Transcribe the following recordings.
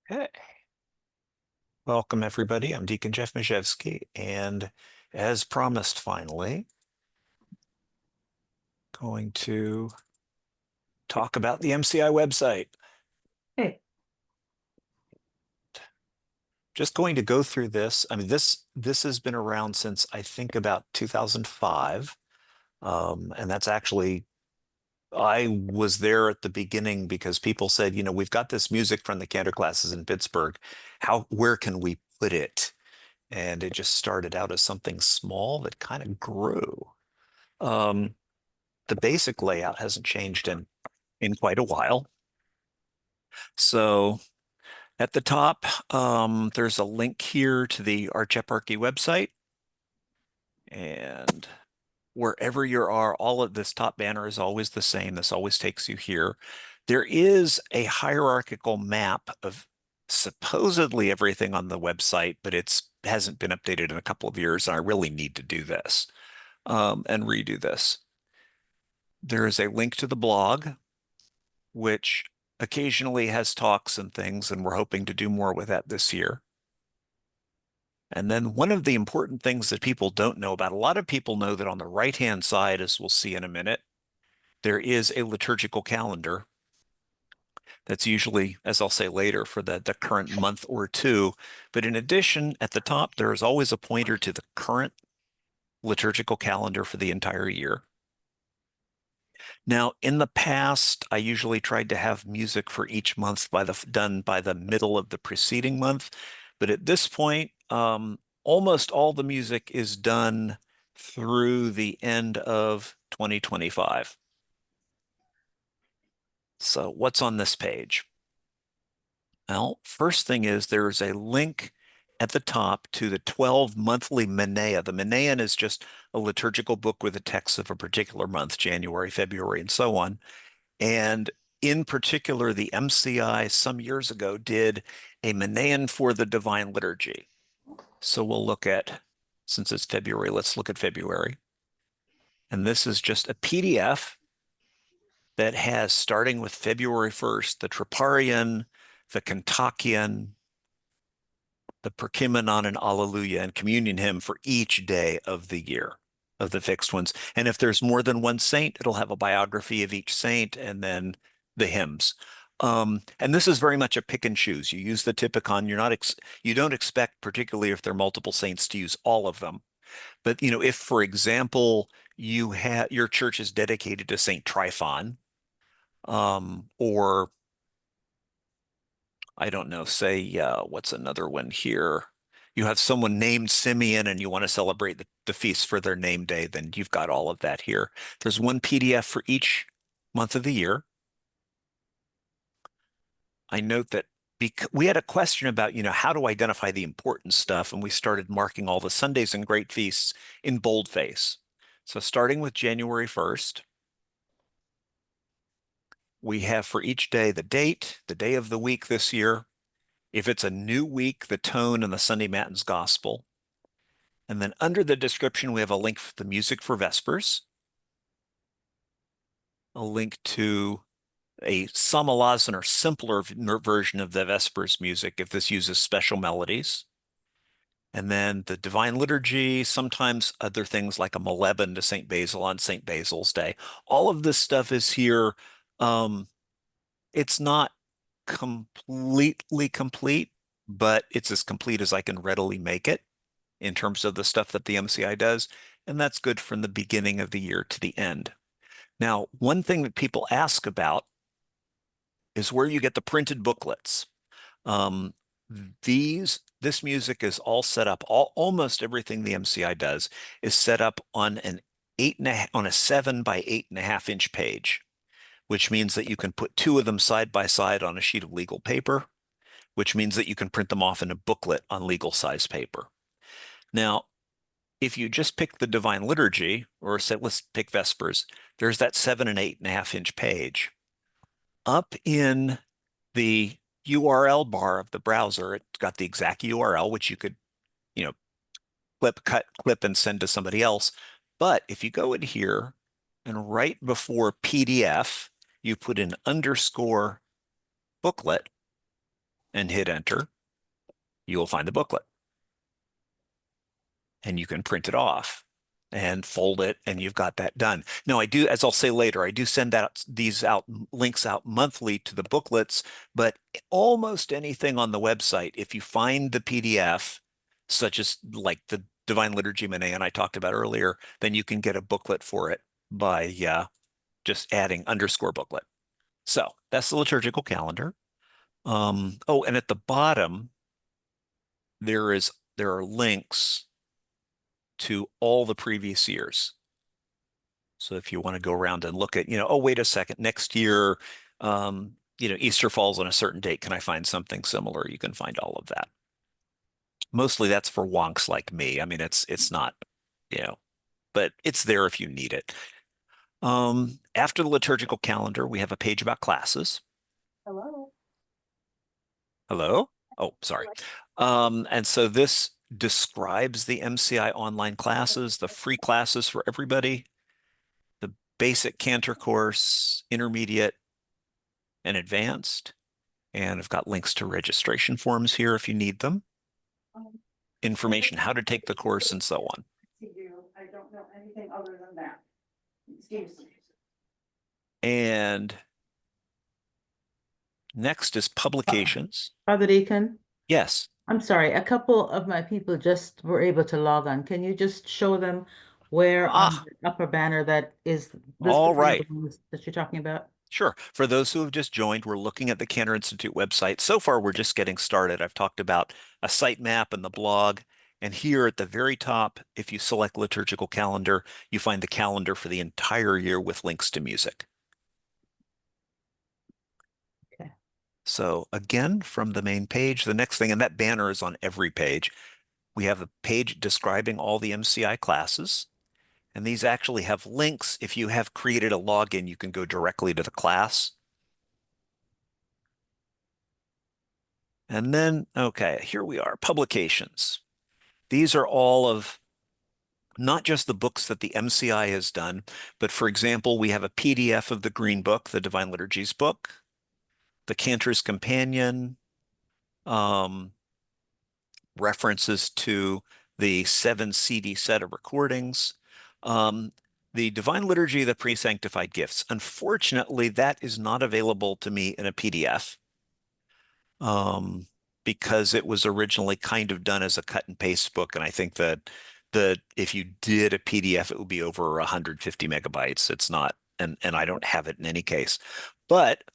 Hey, welcome everybody. I'm Deacon Jeff Majewski, and as promised, finally, going to talk about the MCI website. Hey, Just going to go through this. I mean, this has been around since I think about 2005, and that's actually I was there at the beginning because people said, we've got this music from the cantor classes in Pittsburgh. Where can we put it? And it just started out as something small that kind of grew. Um, the basic layout hasn't changed in quite a while. So at the top, there's a link here to the Archeparchy website. And wherever you are, all of this top banner is always the same. This always takes you here. There is a hierarchical map of supposedly everything on the website, but it's hasn't been updated in a couple of years, and I really need to do this and redo this. There is a link to the blog, which occasionally has talks and things, and we're hoping to do more with that this year. And then one of the important things that people don't know about, a lot of people know that on the right-hand side, as we'll see in a minute, there is a liturgical calendar that's usually, as I'll say later, for the current month or two. But in addition, at the top, there is always a pointer to the current liturgical calendar for the entire year. Now, in the past, I usually tried to have music for each month done by the middle of the preceding month. But at this point, almost all the music is done through the end of 2025. So what's on this page? Well, first thing is there's a link at the top to the 12 monthly Manea. The Manean is just a liturgical book with the text of a particular month, January, February, and so on. And in particular, the MCI some years ago did a Manean for the Divine Liturgy. So we'll look at, since it's February, let's look at February. And this is just a PDF that has, starting with February 1st, the Troparion, the Kontakion, the Perkimenon and Alleluia, and communion hymn for each day of the year of the fixed ones. And if there's more than one saint, it'll have a biography of each saint and then the hymns. And this is very much a pick and choose. You use the typicon. You don't expect, particularly if there are multiple saints, to use all of them. But if, for example, your church is dedicated to Saint Tryphon, or I don't know, say, what's another one here? You have someone named Simeon and you want to celebrate the feast for their name day, then you've got all of that here. There's one PDF for each month of the year. I note that we had a question about, how to identify the important stuff, and we started marking all the Sundays and great feasts in boldface. So starting with January 1st, we have for each day the date, the day of the week this year. If it's a new week, the tone and the Sunday Matins Gospel. And then under the description, we have a link for the music for Vespers, a link to a psalmolazan or simpler version of the Vespers music if this uses special melodies. And then the Divine Liturgy, sometimes other things like a Moleben to St. Basil on St. Basil's Day. All of this stuff is here. It's not completely complete, but it's as complete as I can readily make it in terms of the stuff that the MCI does. And that's good from the beginning of the year to the end. Now, one thing that people ask about is where you get the printed booklets. Um, this music is all set up. Almost everything the MCI does is set up on on a 7 by 8.5 inch page, which means that you can put two of them side by side on a sheet of legal paper, which means that you can print them off in a booklet on legal size paper. Now, if you just pick the Divine Liturgy, or say, let's pick Vespers, there's that 7 and 8.5 inch page. Up in the URL bar of the browser, it's got the exact URL, which you could, you know, clip, and send to somebody else. But if you go in here and right before PDF, you put an underscore booklet, and hit enter, you will find the booklet. And you can print it off and fold it, and you've got that done. Now, I do, as I'll say later, I do send out these out links out monthly to the booklets, but almost anything on the website, if you find the PDF, such as like the Divine Liturgy Manet I talked about earlier, then you can get a booklet for it by just adding underscore booklet. So that's the liturgical calendar. Oh, and at the bottom, there are links to all the previous years. So if you want to go around and look at, oh, wait a second, next year, Easter falls on a certain date. Can I find something similar? You can find all of that. Mostly that's for wonks like me. I mean, it's not, but it's there if you need it. After the liturgical calendar, we have a page about classes. Hello. Hello? Oh, sorry. And so this describes the MCI online classes, the free classes for everybody, the basic cantor course, intermediate, and advanced. And I've got links to registration forms here if you need them, information how to take the course, and so on. I don't know anything other than that. Excuse me. And next is publications. Father Deacon, Yes. I'm sorry, a couple of my people just were able to log on. Can you just show them where on the upper banner that is this All right. that you're talking about? Sure. For those who have just joined, we're looking at the Cantor Institute website. So far, we're just getting started. I've talked about a site map and the blog. And here at the very top, if you select liturgical calendar, you find the calendar for the entire year with links to music. Okay. So again, from the main page, the next thing, and that banner is on every page, we have a page describing all the MCI classes. And these actually have links. If you have created a login, you can go directly to the class. And then, okay, here we are, publications. These are all of not just the books that the MCI has done, but for example, we have a PDF of the Green Book, the Divine Liturgies book, the Cantor's Companion, references to the 7 CD set of recordings, the Divine Liturgy of the Pre-Sanctified Gifts. Unfortunately, that is not available to me in a PDF because it was originally kind of done as a cut and paste book. And I think that if you did a PDF, it would be over 150 megabytes. It's not, and I don't have it in any case. But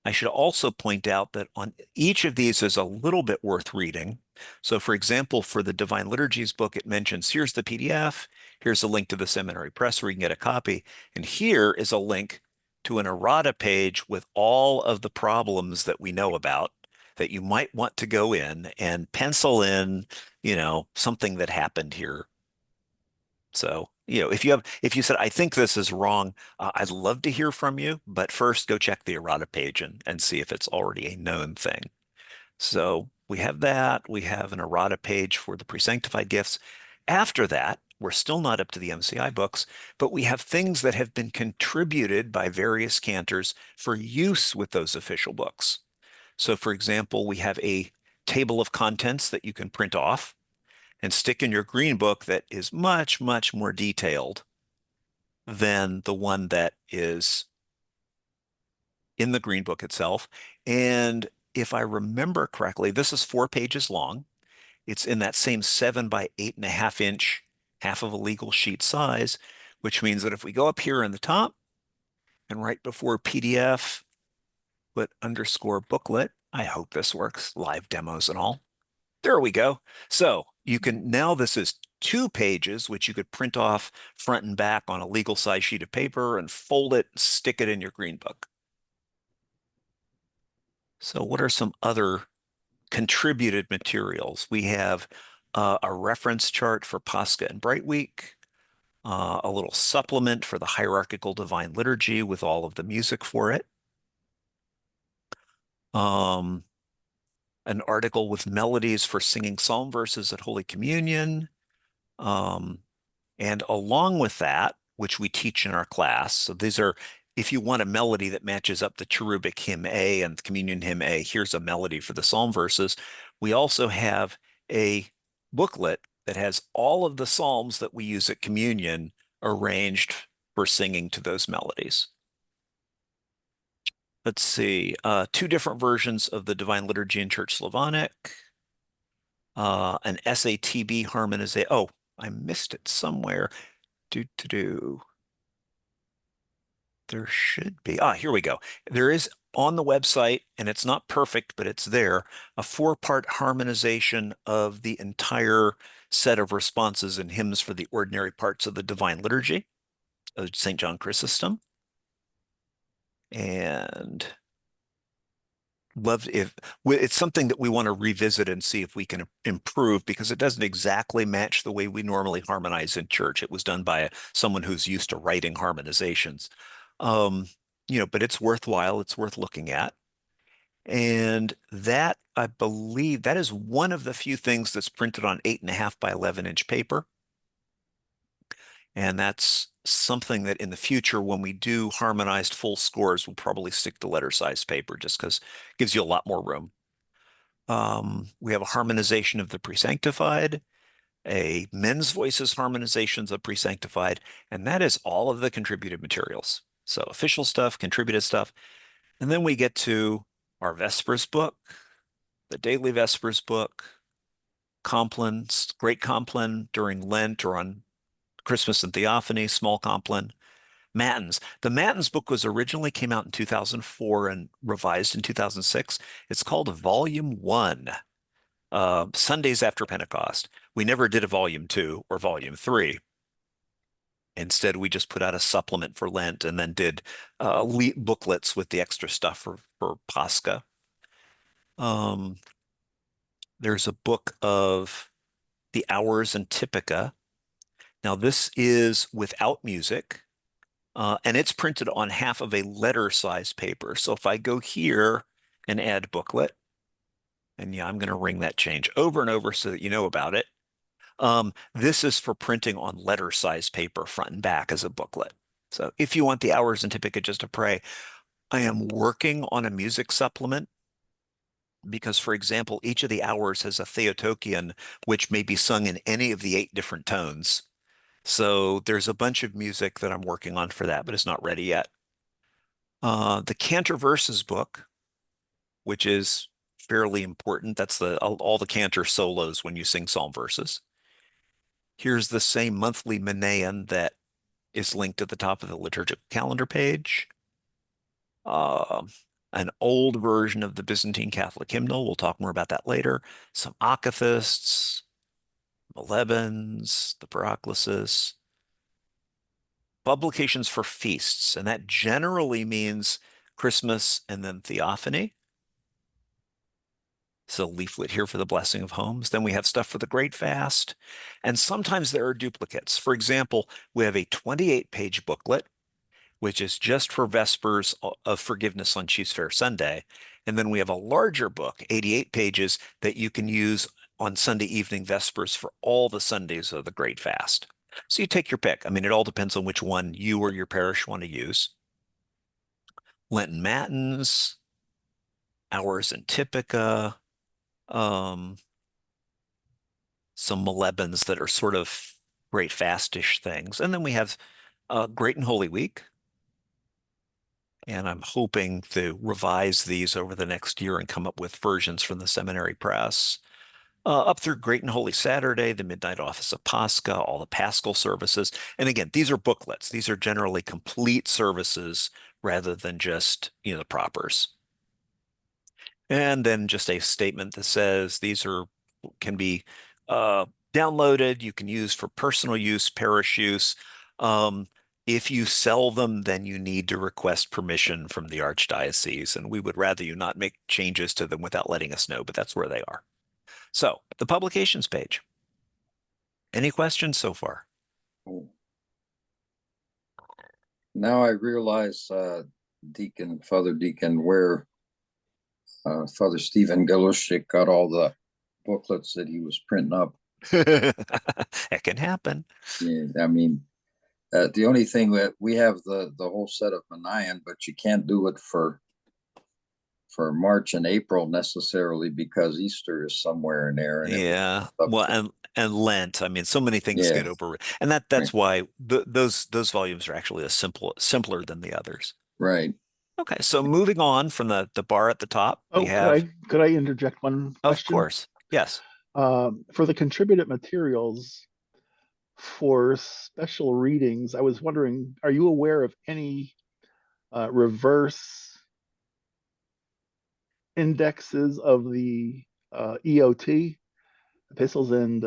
I should also point out that on each of these is a little bit worth reading. So for example, for the Divine Liturgies book, it mentions here's the PDF, here's a link to the seminary press where you can get a copy, and here is a link to an errata page with all of the problems that we know about that you might want to go in and pencil in, something that happened here. So, if you said, I think this is wrong, I'd love to hear from you, but first go check the errata page and see if it's already a known thing. So we have that. We have an errata page for the pre-sanctified gifts. After that, we're still not up to the MCI books, but we have things that have been contributed by various cantors for use with those official books. So for example, we have a table of contents that you can print off and stick in your green book that is much, much more detailed than the one that is in the green book itself. And if I remember correctly, this is 4 pages long. It's in that same 7 by 8.5 inch, half of a legal sheet size, which means that if we go up here in the top and right before PDF, put underscore booklet, I hope this works, live demos and all. There we go. So you can, now this is 2 pages, which you could print off front and back on a legal size sheet of paper and fold it, and stick it in your green book. So what are some other contributed materials? We have a reference chart for Pascha and Bright Week, a little supplement for the hierarchical divine liturgy with all of the music for it, an article with melodies for singing psalm verses at Holy Communion, and along with that, which we teach in our class, so these are if you want a melody that matches up the cherubic hymn A and communion hymn A, here's a melody for the psalm verses. We also have a booklet that has all of the psalms that we use at communion arranged for singing to those melodies. Let's see, two different versions of the Divine Liturgy in Church Slavonic, an SATB harmonization. Oh, I missed it somewhere. Do. There should be. Here we go. There is on the website, and it's not perfect, but it's there, a four-part harmonization of the entire set of responses and hymns for the ordinary parts of the Divine Liturgy of St. John Chrysostom. And love if it's something that we want to revisit and see if we can improve, because it doesn't exactly match the way we normally harmonize in church. It was done by someone who's used to writing harmonizations. Um, but it's worthwhile. It's worth looking at. And that, I believe, that is one of the few things that's printed on 8.5 by 11-inch paper. And that's something that in the future, when we do harmonized full scores, we'll probably stick to letter size paper just because it gives you a lot more room. We have a harmonization of the pre-sanctified, a men's voices harmonizations of pre-sanctified, and that is all of the contributed materials. So official stuff, contributed stuff. And then we get to our Vespers book, the daily Vespers book, Compline, Great Compline during Lent or on Christmas and Theophany, Small Compline, Matins. The Matins book was originally came out in 2004 and revised in 2006. It's called Volume 1, Sundays after Pentecost. We never did a Volume 2 or Volume 3. Instead, we just put out a supplement for Lent and then did booklets with the extra stuff for Pascha. There's a book of the Hours and Typica. Now, this is without music, and it's printed on half of a letter size paper. So if I go here and add booklet, and yeah, I'm going to ring that change over and over so that you know about it. This is for printing on letter size paper, front and back as a booklet. So if you want the Hours and Typica just to pray, I am working on a music supplement because, for example, each of the hours has a Theotokion, which may be sung in any of the 8 different tones. So there's a bunch of music that I'm working on for that, but it's not ready yet. The Cantor Verses book, which is fairly important. That's all the cantor solos when you sing psalm verses. Here's the same monthly Manaean that is linked at the top of the liturgical calendar page. An old version of the Byzantine Catholic hymnal. We'll talk more about that later. Some akathists, Molebens, the Paraclesis. Publications for feasts, and that generally means Christmas and then Theophany. So leaflet here for the blessing of homes. Then we have stuff for the Great Fast. And sometimes there are duplicates. For example, we have a 28-page booklet, which is just for Vespers of Forgiveness on Chief's Fair Sunday. And then we have a larger book, 88 pages, that you can use on Sunday evening Vespers for all the Sundays of the Great Fast. So you take your pick. I mean, it all depends on which one you or your parish want to use. Lenten Matins, Hours and Typica, some Molebens that are sort of Great Fastish things. And then we have Great and Holy Week. And I'm hoping to revise these over the next year and come up with versions from the seminary press. Up through Great and Holy Saturday, the Midnight Office of Pascha, all the Paschal services. And again, these are booklets. These are generally complete services rather than just, the propers. And then just a statement that says these can be downloaded. You can use for personal use, parish use. If you sell them, then you need to request permission from the archdiocese, and we would rather you not make changes to them without letting us know, but that's where they are. So the publications page. Any questions so far? Now I realize, Father Deacon, where Father Stephen Galushik got all the booklets that he was printing up. It can happen. Yeah, I mean, The only thing that we have the whole set of Manayan, but you can't do it for March and April necessarily because Easter is somewhere in there and it Yeah. up Well, for, and Lent. I mean, so many things yeah, get over, and that's right, why those volumes are actually a simpler than the others. right. Okay, so moving on from the bar at the top, we Oh, have, could I interject one of question? course, yes. For the contributed materials for special readings, I was wondering, are you aware of any reverse indexes of the EOT epistles? And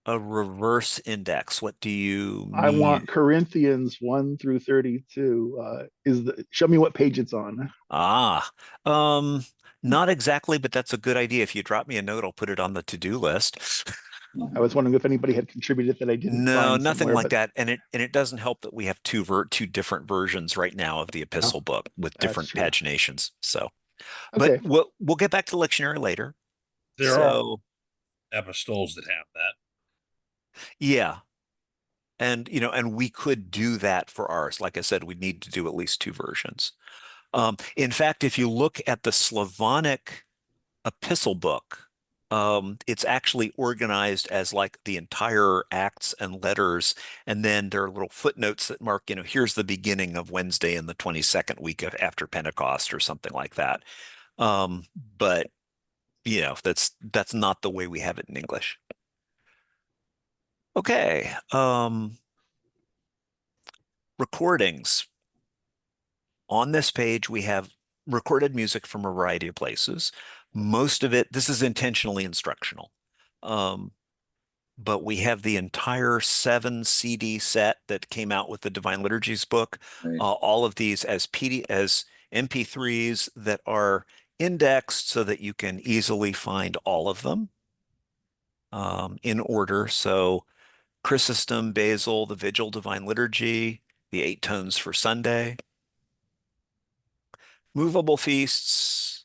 A reverse index. What do you I mean? want Corinthians 1 through 32. Show me what page it's on. Ah, um, not exactly, but that's a good idea. If you drop me a note, I'll put it on the to-do list. I was wondering if anybody had contributed that I didn't No, find nothing somewhere, like but that. And it doesn't help that we have two different versions right now of the oh, epistle book with that's different true. paginations. So, but Okay. we'll get back to the lectionary later. There are So, epistles that have that. yeah. And and we could do that for ours. Like I said, we need to do at least two versions. In fact, if you look at the Slavonic epistle book, it's actually organized as like the entire Acts and letters, and then there are little footnotes that mark, here's the beginning of Wednesday in the 22nd week after Pentecost or something like that. But that's not the way we have it in English. Okay. Recordings. On this page, we have recorded music from a variety of places. Most of it, this is intentionally instructional. Um, but we have the entire 7 CD set that came out with the Divine Liturgies book. Right. All of these as as MP3s that are indexed so that you can easily find all of them in order. So Chrysostom, Basil, the Vigil, Divine Liturgy, the 8 tones for Sunday, movable feasts,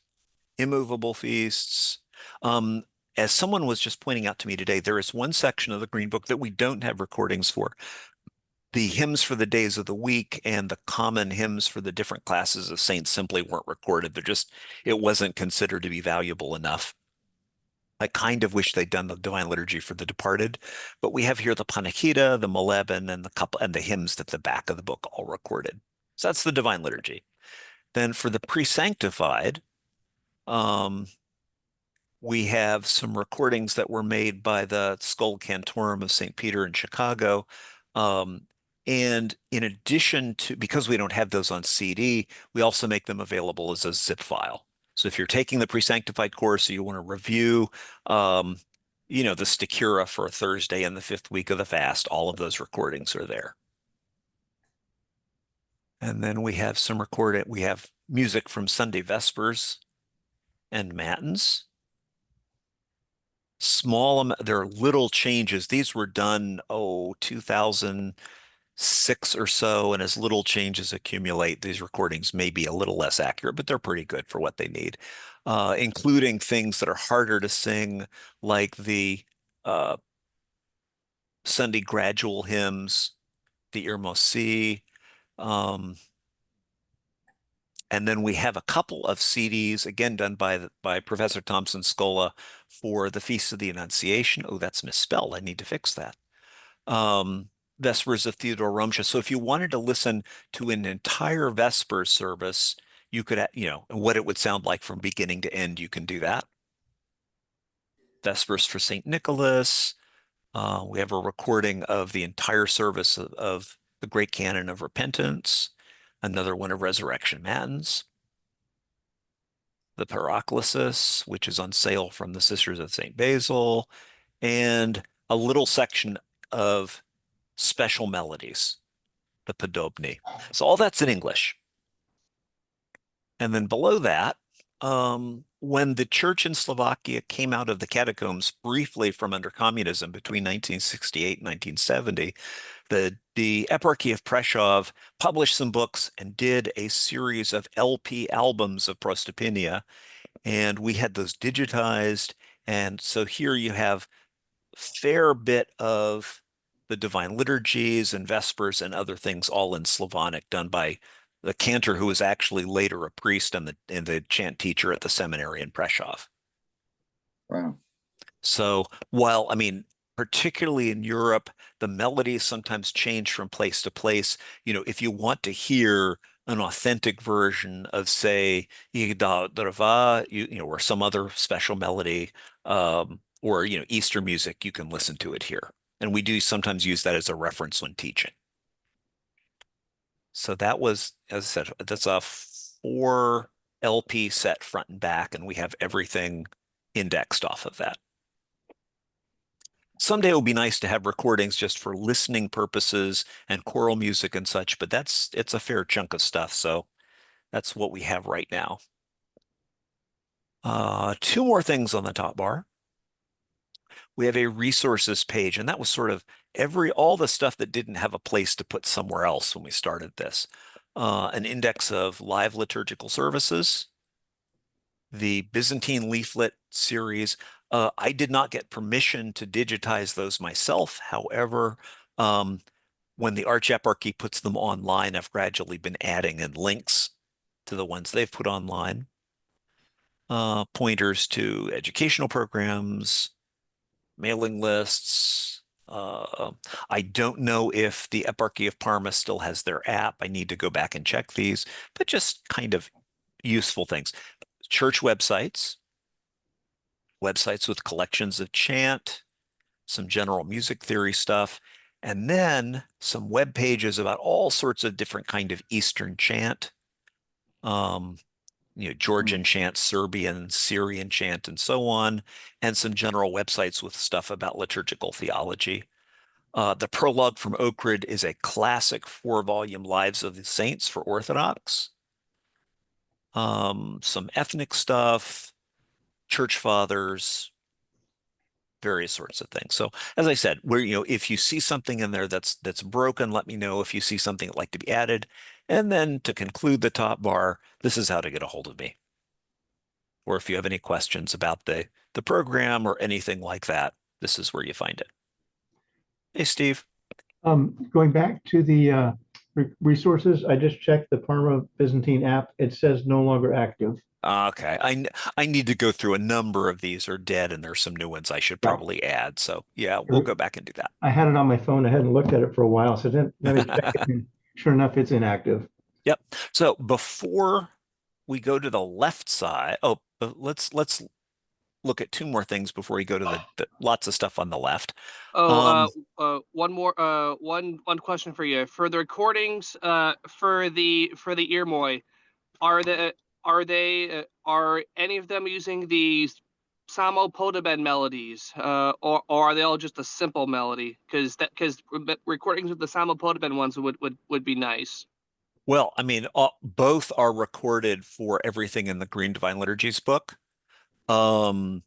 immovable feasts. Um, as someone was just pointing out to me today, there is one section of the Green Book that we don't have recordings for. The hymns for the days of the week and the common hymns for the different classes of saints simply weren't recorded. It wasn't considered to be valuable enough. I kind of wish they'd done the Divine Liturgy for the departed, but we have here the Panikhida, the Moleben, and the couple and the hymns at the back of the book all recorded. So that's the Divine Liturgy. Then for the pre-sanctified, um, we have some recordings that were made by the Skull Cantorum of St. Peter in Chicago. Um, and in addition to, because we don't have those on CD, we also make them available as a zip file. So if you're taking the pre-sanctified course, or you want to review, um, the Sticura for Thursday and the fifth week of the fast, all of those recordings are there. And then we have we have music from Sunday Vespers and Matins. There are little changes. These were done, 2006 or so, and as little changes accumulate, these recordings may be a little less accurate, but they're pretty good for what they need, including things that are harder to sing, like the uh, Sunday gradual hymns, the Irmosi, um, and then we have a couple of CDs, again done by Professor Thompson Scola for the Feast of the Annunciation. Oh, that's misspelled. I need to fix that. Um, Vespers of Theodore Romsha. So if you wanted to listen to an entire Vespers service, you could, what it would sound like from beginning to end, you can do that. Vespers for St. Nicholas. We have a recording of the entire service of the Great Canon of Repentance, another one of Resurrection Matins, the Paraclesis, which is on sale from the Sisters of St. Basil, and a little section of special melodies, the Podobni. So all that's in English. And then below that, when the church in Slovakia came out of the catacombs briefly from under communism between 1968 and 1970, the Eparchy of Prešov published some books and did a series of LP albums of Prostopinia, and we had those digitized. And so here you have a fair bit of the divine liturgies and vespers and other things all in Slavonic, done by the cantor who was actually later a priest and the chant teacher at the seminary in Prešov. Wow. So while, I mean, particularly in Europe, the melodies sometimes change from place to place. You know, if you want to hear an authentic version of, say, Drava, you know, or some other special melody, or, you know, Easter music, you can listen to it here. And we do sometimes use that as a reference when teaching. So that was, as I said, that's a 4 LP set front and back, and we have everything indexed off of that. Someday it will be nice to have recordings just for listening purposes and choral music and such, but it's a fair chunk of stuff, so that's what we have right now. 2 more things on the top bar. We have a resources page, and that was sort of all the stuff that didn't have a place to put somewhere else when we started this. An index of live liturgical services, the Byzantine leaflet series. I did not get permission to digitize those myself. However, when the Archeparchy puts them online, I've gradually been adding in links to the ones they've put online. Pointers to educational programs, mailing lists. I don't know if the Eparchy of Parma still has their app. I need to go back and check these, but just kind of useful things. Church websites with collections of chant, some general music theory stuff, and then some web pages about all sorts of different kind of Eastern chant. You know, Georgian chant, Serbian, Syrian chant, and so on, and some general websites with stuff about liturgical theology. The prologue from Ohrid is a classic 4-volume Lives of the Saints for Orthodox. Some ethnic stuff, church fathers, various sorts of things. So as I said, you know, if you see something in there that's broken, let me know. If you see something that'd like to be added. And then to conclude the top bar, this is how to get a hold of me. Or if you have any questions about the program or anything like that, this is where you find it. Hey, Steve. Going back to the resources, I just checked the Parma Byzantine app. It says no longer active. Okay, I need to go through a number of these are dead, and there's some new ones I should Yeah. probably add. So yeah, we'll go back and do that. I had it on my phone. I hadn't looked at it for a while, so then let me check it. And sure enough, it's inactive. Yep. So before we go to the left side, let's look at 2 more things before we go to the lots of stuff on the left. One more, one question for you. For the recordings, for the Earmoy, are any of them using the Samo Podoben melodies, or are they all just a simple melody? Because recordings with the Samo Podoben ones would be nice. Well, I mean, both are recorded for everything in the Green Divine Liturgies book. The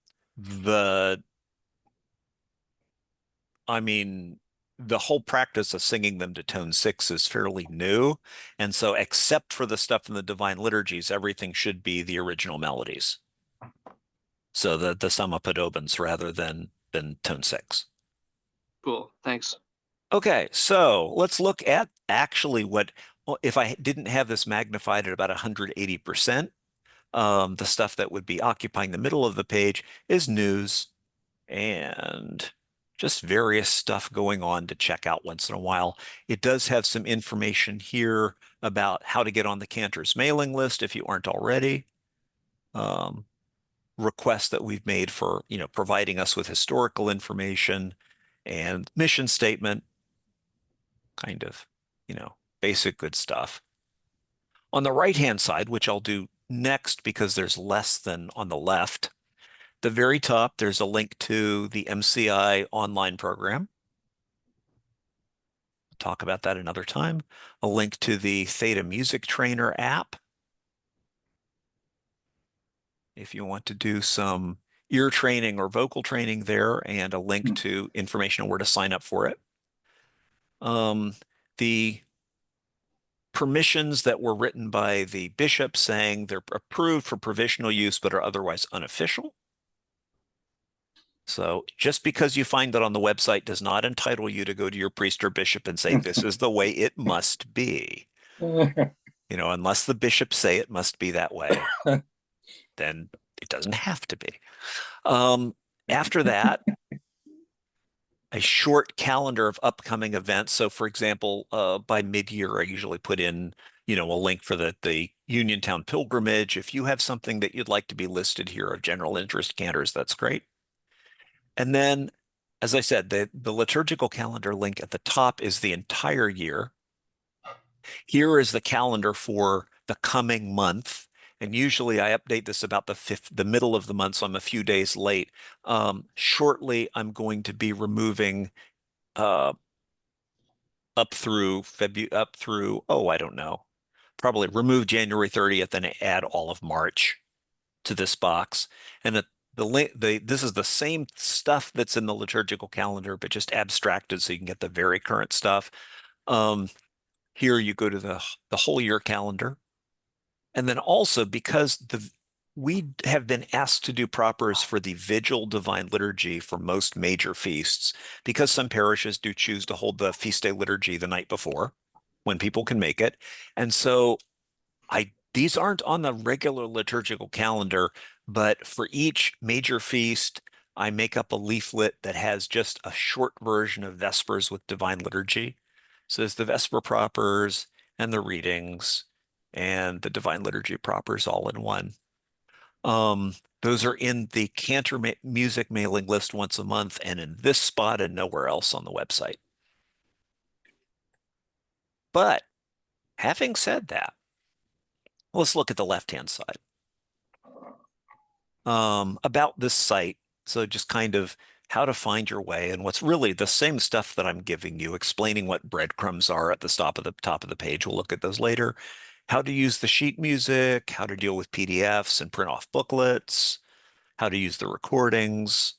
I mean, the whole practice of singing them to tone 6 is fairly new. And so except for the stuff in the Divine Liturgies, everything should be the original melodies. So the Samapodobans rather than tone 6. Cool, thanks. Okay, so let's look at actually if I didn't have this magnified at about 180%, the stuff that would be occupying the middle of the page is news and just various stuff going on to check out once in a while. It does have some information here about how to get on the Cantor's mailing list if you aren't already. Requests that we've made for, you know, providing us with historical information and mission statement, kind of, you know, basic good stuff. On the right-hand side, which I'll do next because there's less than on the left, the very top, there's a link to the MCI online program. Talk about that another time. A link to the Theta Music Trainer app. If you want to do some ear training or vocal training there, and a link to information on where to sign up for it. The permissions that were written by the bishop saying they're approved for provisional use but are otherwise unofficial. So just because you find that on the website does not entitle you to go to your priest or bishop and say, this is the way it must be. You know, unless the bishops say it must be that way, then it doesn't have to be. After that, a short calendar of upcoming events. So for example, by mid-year, I usually put in, you know, a link for the Uniontown pilgrimage. If you have something that you'd like to be listed here of general interest cantors, that's great. And then, as I said, the liturgical calendar link at the top is the entire year. Here is the calendar for the coming month. And usually I update this about the middle of the month, so I'm a few days late. Shortly, I'm going to be removing uh, up through oh, I don't know, probably remove January 30th and add all of March to this box. And this is the same stuff that's in the liturgical calendar, but just abstracted so you can get the very current stuff. Here you go to the whole year calendar. And then also because we have been asked to do propers for the Vigil Divine Liturgy for most major feasts, because some parishes do choose to hold the feast day liturgy the night before when people can make it. And so these aren't on the regular liturgical calendar, but for each major feast, I make up a leaflet that has just a short version of Vespers with Divine Liturgy. So there's the Vesper propers and the readings and the Divine Liturgy propers all in one. Those are in the Cantor music mailing list once a month and in this spot and nowhere else on the website. But having said that, let's look at the left-hand side. About this site. So just kind of how to find your way and what's really the same stuff that I'm giving you, explaining what breadcrumbs are at the top of the page. We'll look at those later. How to use the sheet music, how to deal with PDFs and print off booklets, how to use the recordings,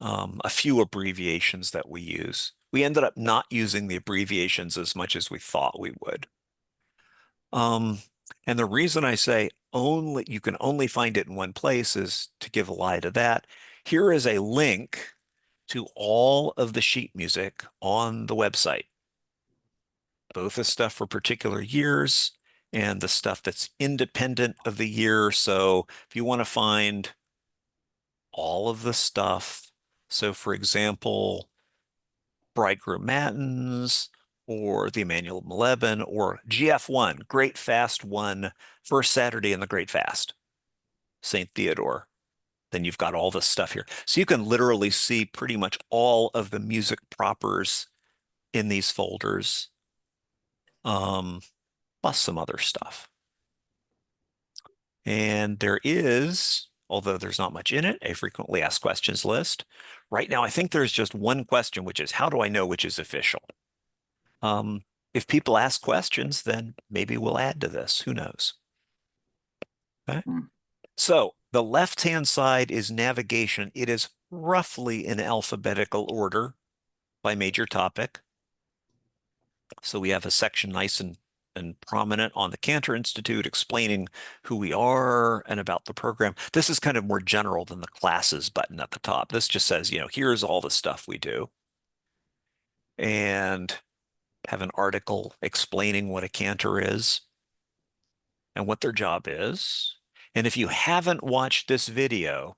a few abbreviations that we use. We ended up not using the abbreviations as much as we thought we would. And the reason I say you can only find it in one place is to give a lie to that. Here is a link to all of the sheet music on the website, both the stuff for particular years and the stuff that's independent of the year. So if you want to find all of the stuff, so for example, Bridegroom Matins, or the Emmanuel Moleben, or GF1, Great Fast 1, first Saturday in the Great Fast, St. Theodore. Then you've got all this stuff here. So you can literally see pretty much all of the music propers in these folders, plus some other stuff. And there is, although there's not much in it, a frequently asked questions list. Right now, I think there's just one question, which is, how do I know which is official? If people ask questions, then maybe we'll add to this. Who knows? Okay. So the left-hand side is navigation. It is roughly in alphabetical order by major topic. So we have a section nice and prominent on the Cantor Institute explaining who we are and about the program. This is kind of more general than the classes button at the top. This just says, you know, here's all the stuff we do. And have an article explaining what a cantor is and what their job is. And if you haven't watched this video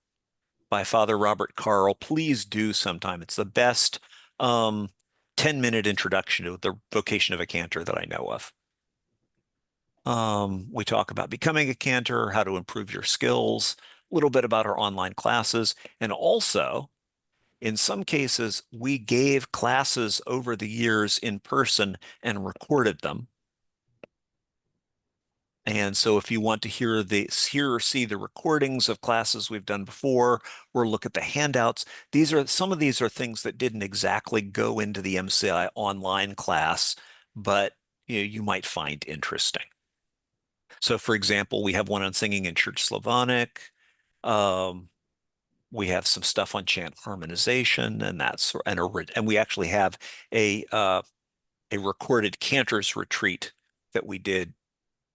by Father Robert Carl, please do sometime. It's the best 10-minute introduction to the vocation of a cantor that I know of. We talk about becoming a cantor, how to improve your skills, a little bit about our online classes, and also, in some cases, we gave classes over the years in person and recorded them. And so if you want to hear or see the recordings of classes we've done before, or look at the handouts, some of these are things that didn't exactly go into the MCI online class, but you might find interesting. So for example, we have one on singing in Church Slavonic. We have some stuff on chant harmonization, and we actually have a recorded cantors retreat that we did,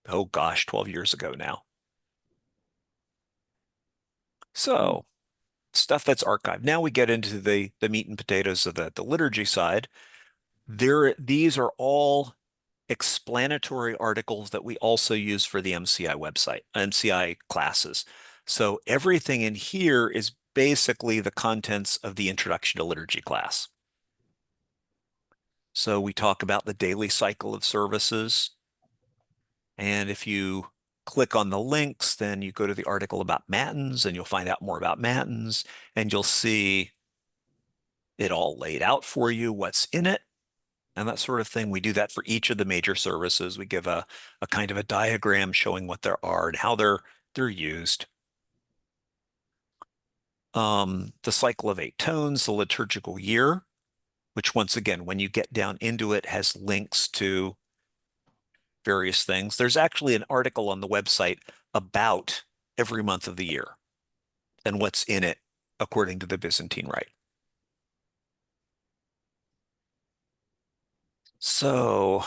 oh gosh, 12 years ago now. So stuff that's archived. Now we get into the meat and potatoes of the liturgy side. These are all explanatory articles that we also use for the MCI website, MCI classes. So everything in here is basically the contents of the Introduction to Liturgy class. So we talk about the daily cycle of services. And if you click on the links, then you go to the article about matins and you'll find out more about matins and you'll see it all laid out for you, what's in it, and that sort of thing. We do that for each of the major services. We give a kind of a diagram showing what there are and how they're used. The cycle of 8 tones, the liturgical year, which once again, when you get down into it, has links to various things. There's actually an article on the website about every month of the year and what's in it according to the Byzantine Rite. So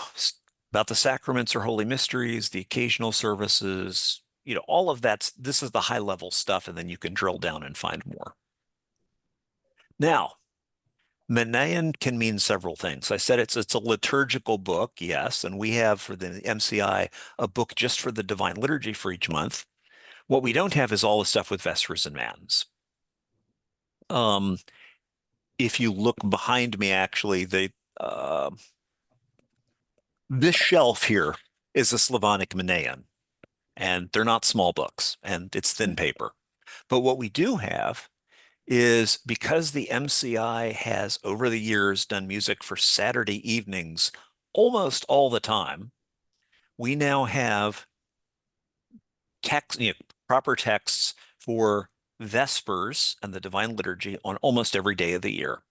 about the sacraments or holy mysteries, the occasional services, all of this is the high level stuff, and then you can drill down and find more. Now, Menaion can mean several things. I said it's a liturgical book, yes, and we have for the MCI a book just for the Divine Liturgy for each month. What we don't have is all the stuff with Vespers and Matins. If you look behind me, actually, this shelf here is a Slavonic Menaion, and they're not small books, and it's thin paper. But what we do have is, because the MCI has over the years done music for Saturday evenings almost all the time, we now have text, proper texts for Vespers and the Divine Liturgy on almost every day of the year.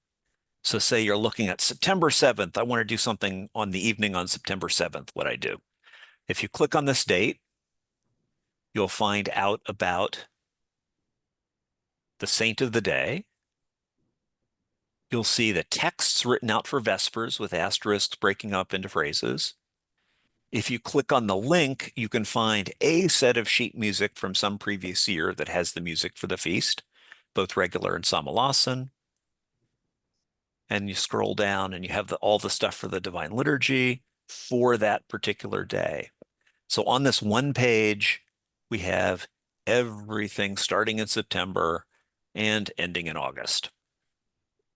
So say you're looking at September 7th, I want to do something on the evening on September 7th, what I do. If you click on this date, you'll find out about the saint of the day. You'll see the texts written out for Vespers with asterisks breaking up into phrases. If you click on the link, you can find a set of sheet music from some previous year that has the music for the feast, both regular and Samalasan. And you scroll down and you have all the stuff for the Divine Liturgy for that particular day. So on this one page, we have everything starting in September and ending in August.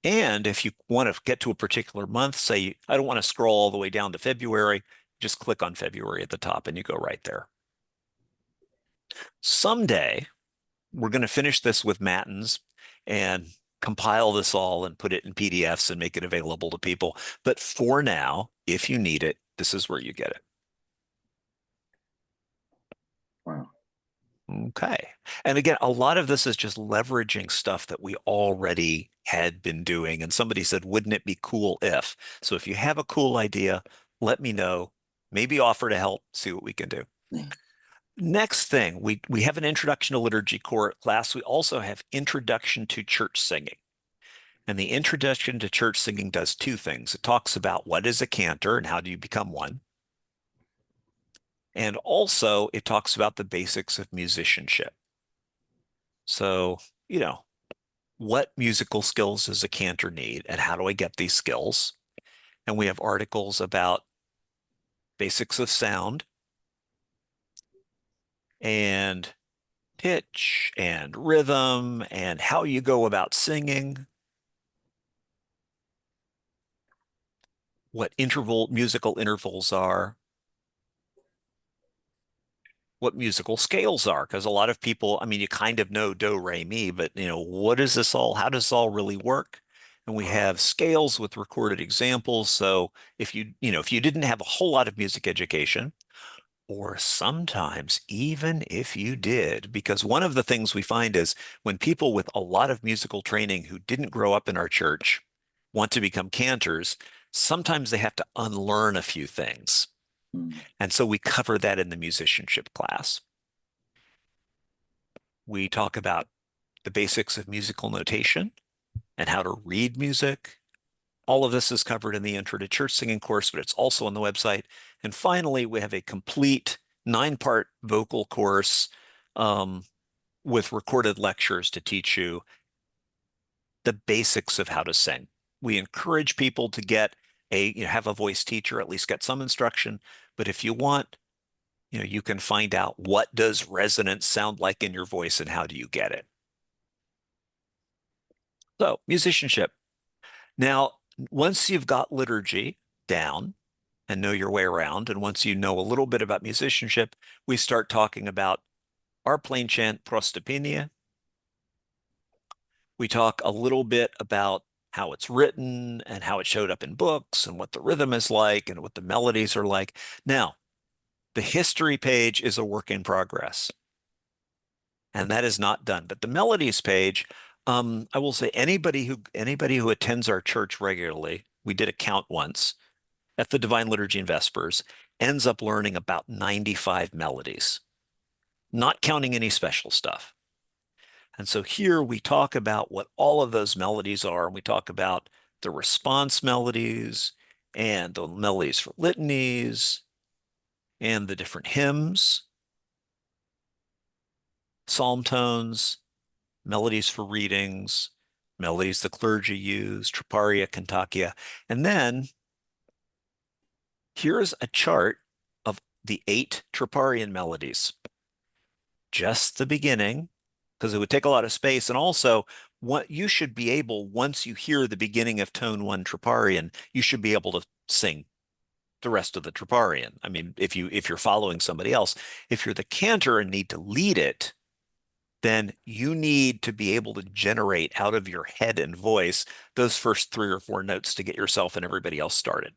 And if you want to get to a particular month, say, I don't want to scroll all the way down to February, just click on February at the top and you go right there. Someday, we're going to finish this with matins and compile this all and put it in PDFs and make it available to people. But for now, if you need it, this is where you get it. Wow. Okay. And again, a lot of this is just leveraging stuff that we already had been doing. And somebody said, wouldn't it be cool if? So if you have a cool idea, let me know. Maybe offer to help, see what we can do. Yeah. Next thing, we have an Introduction to Liturgy class. We also have Introduction to Church Singing. And the Introduction to Church Singing does 2 things. It talks about what is a cantor and how do you become one. And also it talks about the basics of musicianship. So, what musical skills does a cantor need and how do I get these skills? And we have articles about basics of sound and pitch and rhythm and how you go about singing, what musical intervals are, what musical scales are, because a lot of people, you kind of know do, re, mi, but what is this all? How does this all really work? And we have scales with recorded examples. So if you didn't have a whole lot of music education, or sometimes even if you did, because one of the things we find is when people with a lot of musical training who didn't grow up in our church want to become cantors, sometimes they have to unlearn a few things. And so we cover that in the musicianship class. We talk about the basics of musical notation and how to read music. All of this is covered in the Intro to Church Singing course, but it's also on the website. And finally, we have a complete 9-part vocal course with recorded lectures to teach you the basics of how to sing. We encourage people to get have a voice teacher, at least get some instruction. But if you want, you can find out what does resonance sound like in your voice and how do you get it. So musicianship. Now, once you've got liturgy down and know your way around, and once you know a little bit about musicianship, we start talking about our plain chant prostopinia. We talk a little bit about how it's written and how it showed up in books and what the rhythm is like and what the melodies are like. Now, the history page is a work in progress, and that is not done. But the melodies page, I will say anybody who attends our church regularly, we did a count once at the Divine Liturgy and Vespers, ends up learning about 95 melodies, not counting any special stuff. And so here we talk about what all of those melodies are, and we talk about the response melodies and the melodies for litanies and the different hymns, psalm tones, melodies for readings, melodies the clergy use, Triparia, Cantacia. And then here's a chart of the 8 Triparian melodies. Just the beginning, because it would take a lot of space. And also, what you should be able, once you hear the beginning of tone 1 Troparian, you should be able to sing the rest of the Troparian. I mean, if you're following somebody else, if you're the cantor and need to lead it, then you need to be able to generate out of your head and voice those first 3 or 4 notes to get yourself and everybody else started.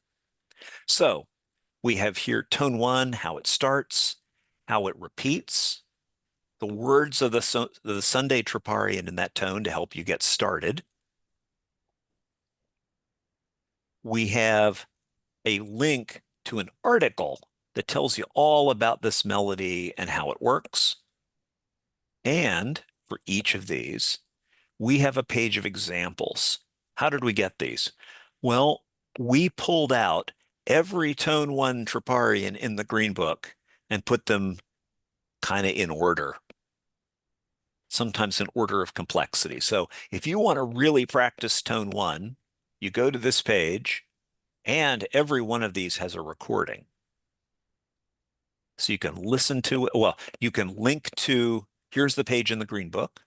So we have here tone 1, how it starts, how it repeats, the words of the Sunday Troparian in that tone to help you get started. We have a link to an article that tells you all about this melody and how it works. And for each of these, we have a page of examples. How did we get these? Well, we pulled out every tone 1 Troparian in the Green Book and put them kind of in order, sometimes in order of complexity. So if you want to really practice tone 1, you go to this page, and every one of these has a recording. So you can listen to it. Well, you can link to, here's the page in the Green Book.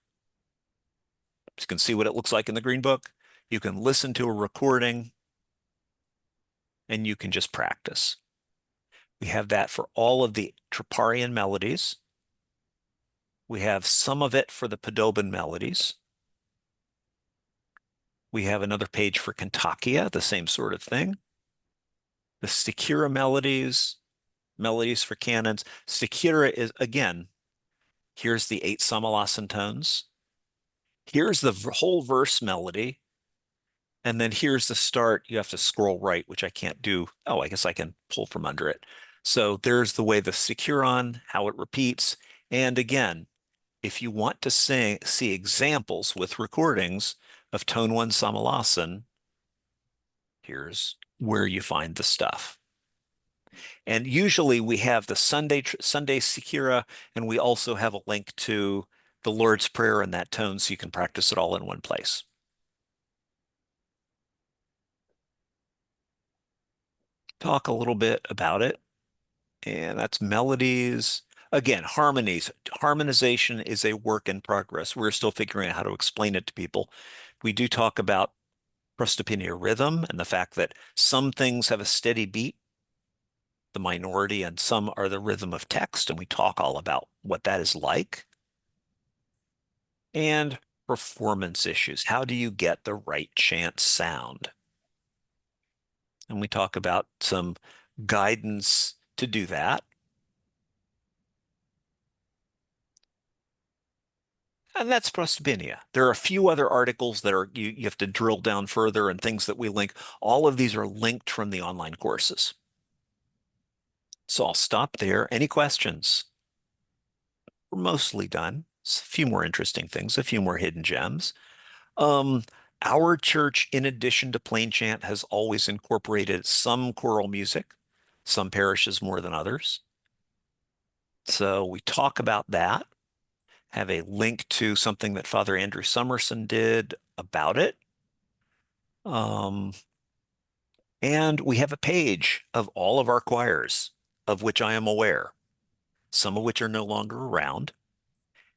You can see what it looks like in the Green Book. You can listen to a recording, and you can just practice. We have that for all of the Troparian melodies. We have some of it for the Podoban melodies. We have another page for Cantacia, the same sort of thing. The Stikira melodies, melodies for canons. Stikira is, again, here's the 8 Samalasan tones. Here's the whole verse melody. And then here's the start. You have to scroll right, which I can't do. Oh, I guess I can pull from under it. So there's the way the Stikiron, how it repeats. And again, if you want to see examples with recordings of tone 1 Samalasan, here's where you find the stuff. And usually we have the Sunday Sikira, and we also have a link to the Lord's Prayer in that tone so you can practice it all in one place. Talk a little bit about it. And that's melodies. Again, harmonies. Harmonization is a work in progress. We're still figuring out how to explain it to people. We do talk about prostopinia rhythm and the fact that some things have a steady beat, the minority, and some are the rhythm of text. And we talk all about what that is like. And performance issues. How do you get the right chant sound? And we talk about some guidance to do that. And that's prostopinia. There are a few other articles that are you have to drill down further and things that we link. All of these are linked from the online courses. So I'll stop there. Any questions? We're mostly done. It's a few more interesting things, a few more hidden gems. Our church, in addition to plain chant, has always incorporated some choral music, some parishes more than others. So we talk about that. Have a link to something that Father Andrew Summerson did about it. And we have a page of all of our choirs, of which I am aware, some of which are no longer around.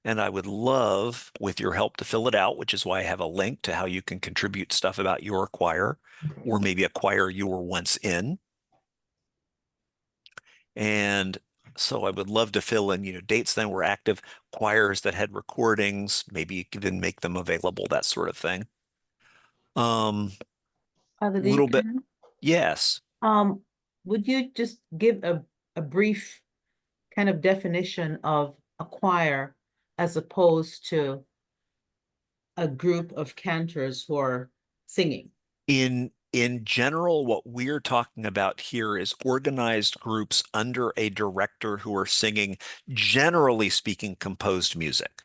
And I would love, with your help, to fill it out, which is why I have a link to how you can contribute stuff about your choir, or maybe a choir you were once in. And so I would love to fill in, dates that were active, choirs that had recordings, maybe you could even make them available, that sort of thing. Father Little bit, Deacon, yes. would you just give a brief kind of definition of a choir as opposed to a group of cantors who are singing? In general, what we're talking about here is organized groups under a director who are singing, generally speaking, composed music.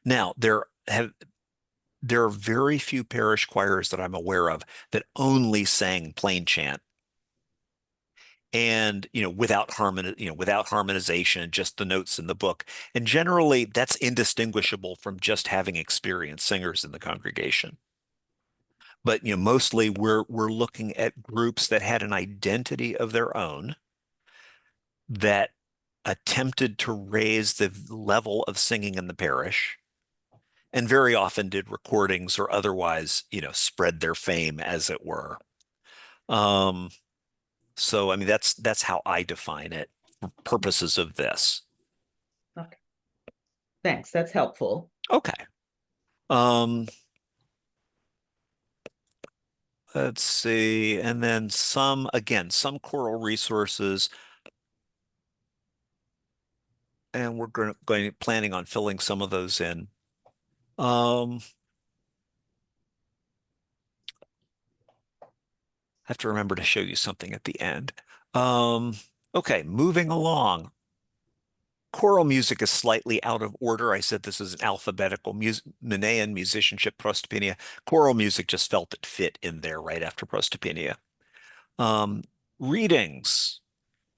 Now, there are very few parish choirs that I'm aware of that only sang plain chant and without harmonization, just the notes in the book. And generally, that's indistinguishable from just having experienced singers in the congregation. But mostly we're looking at groups that had an identity of their own that attempted to raise the level of singing in the parish and very often did recordings or otherwise, spread their fame, as it were. Um, so I mean that's how I define it for purposes of this. Okay. Thanks, that's helpful. Okay. Um, let's see. And then some choral resources, and we're planning on filling some of those in. I have to remember to show you something at the end. Okay, moving along. Choral music is slightly out of order. I said this is an alphabetical Manean musicianship, prosopenia. Choral music just felt it fit in there right after prosopenia. Um, Readings.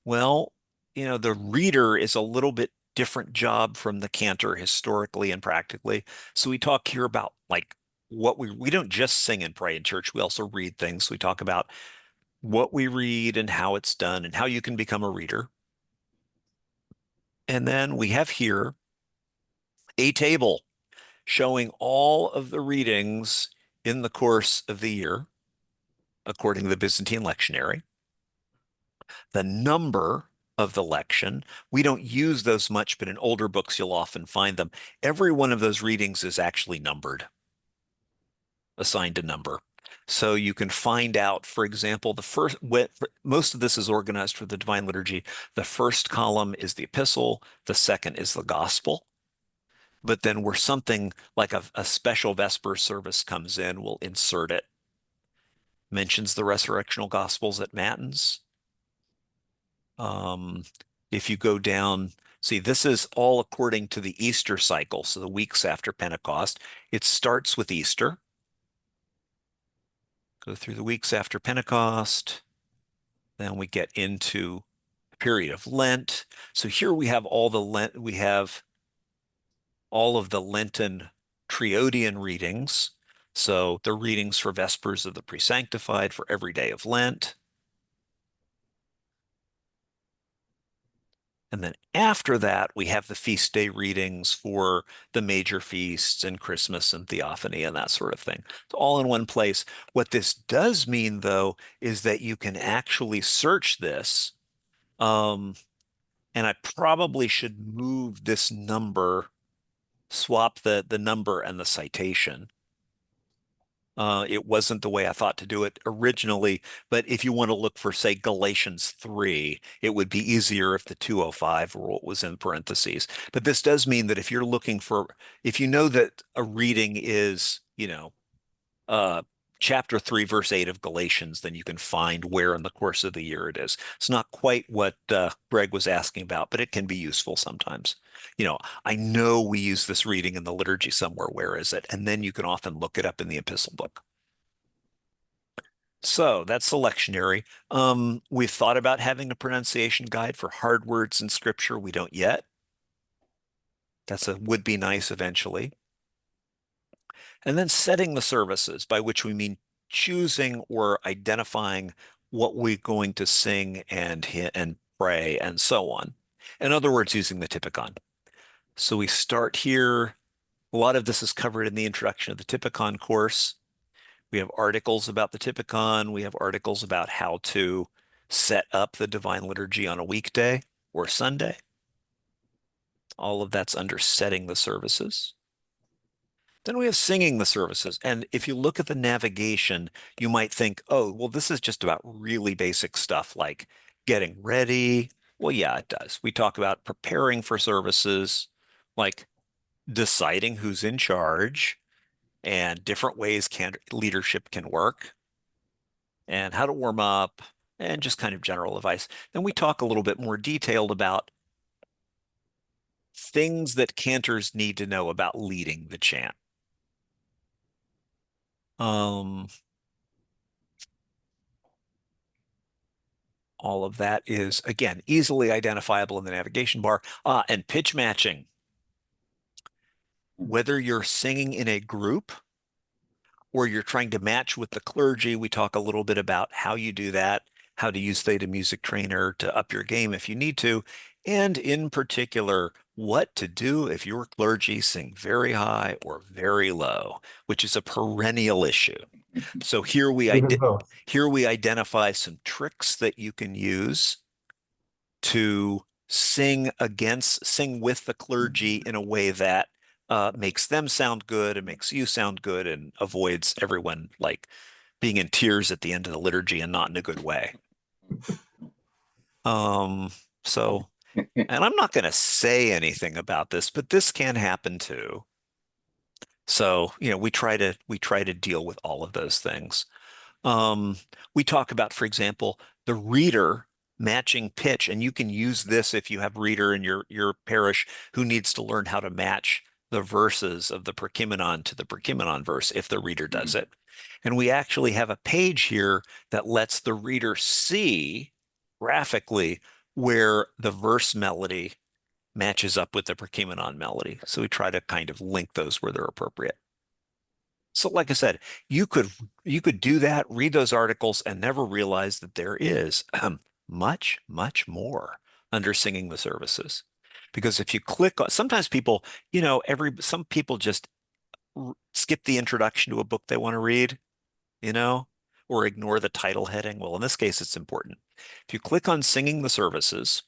Well, the reader is a little bit different job from the cantor historically and practically. So we talk here about like what we don't just sing and pray in church. We also read things. We talk about what we read and how it's done and how you can become a reader. And then we have here a table showing all of the readings in the course of the year, according to the Byzantine lectionary. The number of the lection, we don't use those much, but in older books, you'll often find them. Every one of those readings is actually numbered, assigned a number. So you can find out, for example, most of this is organized for the Divine Liturgy. The first column is the epistle, the second is the gospel. But then where something like a special Vesper service comes in, we'll insert it. Mentions the resurrectional gospels at Matins. If you go down, see, this is all according to the Easter cycle, so the weeks after Pentecost. It starts with Easter. Go through the weeks after Pentecost. Then we get into the period of Lent. So here we have all of the Lenten Triodian readings. So the readings for Vespers of the Presanctified, for every day of Lent. And then after that, we have the feast day readings for the major feasts and Christmas and Theophany and that sort of thing. It's all in one place. What this does mean, though, is that you can actually search this. And I probably should move this number, swap the number and the citation. It wasn't the way I thought to do it originally, but if you want to look for, say, Galatians 3, it would be easier if the 205 rule was in parentheses. But this does mean that if you're looking for, if you know that a reading is, chapter 3, verse 8 of Galatians, then you can find where in the course of the year it is. It's not quite what Greg was asking about, but it can be useful sometimes. I know we use this reading in the liturgy somewhere. Where is it? And then you can often look it up in the epistle book. So that's the lectionary. We've thought about having a pronunciation guide for hard words in scripture. We don't yet. Would be nice eventually. And then setting the services, by which we mean choosing or identifying what we're going to sing and pray and so on. In other words, using the Typicon. So we start here. A lot of this is covered in the introduction of the Typicon course. We have articles about the Typicon. We have articles about how to set up the Divine Liturgy on a weekday or Sunday. All of that's under setting the services. Then we have singing the services. And if you look at the navigation, you might think, oh, well, this is just about really basic stuff like getting ready. Well, yeah, it does. We talk about preparing for services, like deciding who's in charge and different ways leadership can work and how to warm up and just kind of general advice. Then we talk a little bit more detailed about things that cantors need to know about leading the chant. All of that is, again, easily identifiable in the navigation bar. And pitch matching. Whether you're singing in a group or you're trying to match with the clergy, we talk a little bit about how you do that, how to use Theta Music Trainer to up your game if you need to, and in particular, what to do if your clergy sing very high or very low, which is a perennial issue. So here we Even both. identify some tricks that you can use to sing with the clergy in a way that makes them sound good and makes you sound good and avoids everyone like being in tears at the end of the liturgy and not in a good way. Um, so, and I'm not going to say anything about this, but this can happen too. So, we try to deal with all of those things. We talk about, for example, the reader matching pitch, and you can use this if you have reader in your parish who needs to learn how to match the verses of the Perkimenon to the Perkimenon verse if the reader does it. And we actually have a page here that lets the reader see graphically where the verse melody matches up with the Perkimenon melody. So we try to kind of link those where they're appropriate. So like I said, you could do that, read those articles, and never realize that there is much, much more under singing the services. Because if you click on, sometimes people, some people just skip the introduction to a book they want to read, or ignore the title heading. Well, in this case, it's important. If you click on singing the services,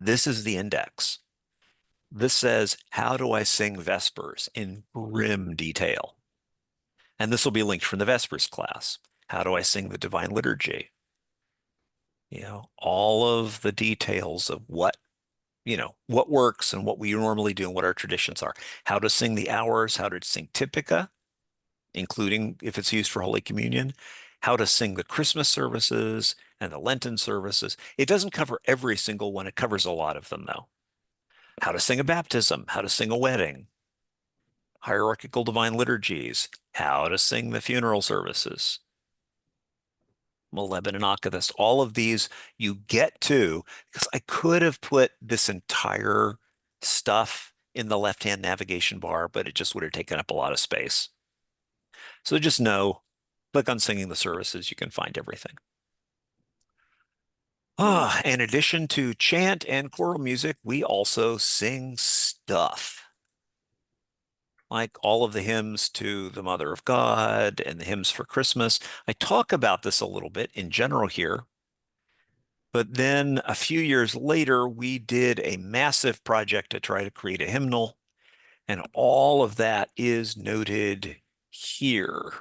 this is the index. This says, how do I sing Vespers in grim detail? And this will be linked from the Vespers class. How do I sing the Divine Liturgy? All of the details of what works and what we normally do and what our traditions are. How to sing the hours, how to sing Typica, including if it's used for Holy Communion, how to sing the Christmas services and the Lenten services. It doesn't cover every single one. It covers a lot of them, though. How to sing a baptism, how to sing a wedding, hierarchical divine liturgies, how to sing the funeral services, Moleben and Akathist. All of these you get to, because I could have put this entire stuff in the left-hand navigation bar, but it just would have taken up a lot of space. So just know, click on singing the services, you can find everything. In addition to chant and choral music, we also sing stuff. Like all of the hymns to the Mother of God and the hymns for Christmas. I talk about this a little bit in general here, but then a few years later, we did a massive project to try to create a hymnal, and all of that is noted here.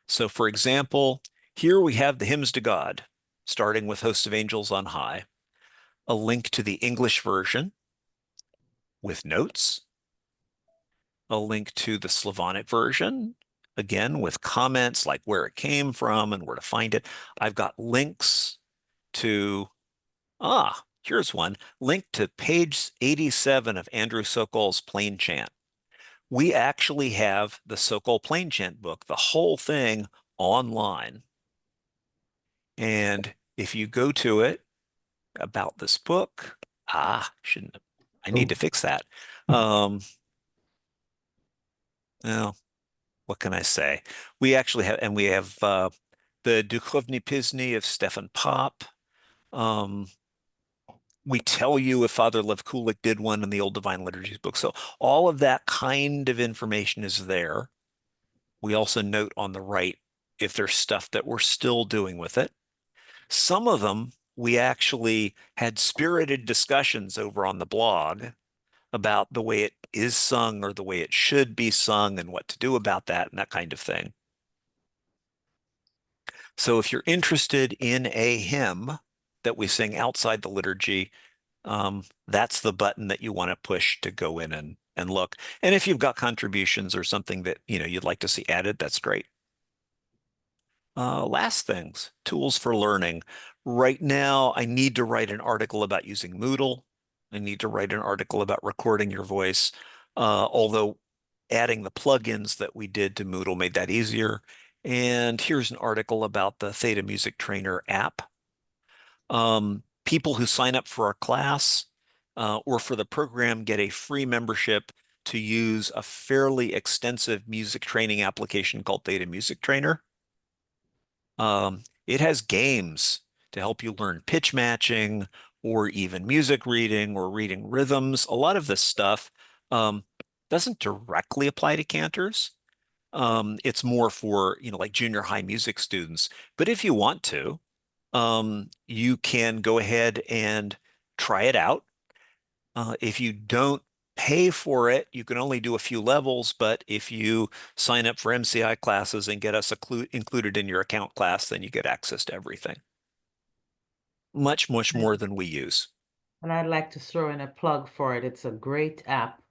So for example, here we have the hymns to God, starting with Host of Angels on High, a link to the English version with notes, a link to the Slavonic version, again, with comments like where it came from and where to find it. I've got links to, here's one, link to page 87 of Andrew Sokol's Plain Chant. We actually have the Sokol Plain Chant book, the whole thing online. And if you go to it, about this book, I need to fix that. Well, what can I say? We actually have, and we have the Duchovny Pisny of Stefan Pop. Um, we tell you if Father Lev Kulik did one in the Old Divine Liturgies book. So all of that kind of information is there. We also note on the right if there's stuff that we're still doing with it. Some of them we actually had spirited discussions over on the blog about the way it is sung or the way it should be sung and what to do about that and that kind of thing. So if you're interested in a hymn that we sing outside the liturgy, that's the button that you want to push to go in and look. And if you've got contributions or something that you'd like to see added, that's great. Last things, tools for learning. Right now, I need to write an article about using Moodle. I need to write an article about recording your voice, although adding the plugins that we did to Moodle made that easier. And here's an article about the Theta Music Trainer app. People who sign up for our class or for the program get a free membership to use a fairly extensive music training application called Theta Music Trainer. It has games to help you learn pitch matching or even music reading or reading rhythms. A lot of this stuff doesn't directly apply to cantors. It's more for, like junior high music students. But if you want to, you can go ahead and try it out. If you don't pay for it, you can only do a few levels, but if you sign up for MCI classes and get us included in your account class, then you get access to everything. Much, much more than we use. And I'd like to throw in a plug for it. It's a great app,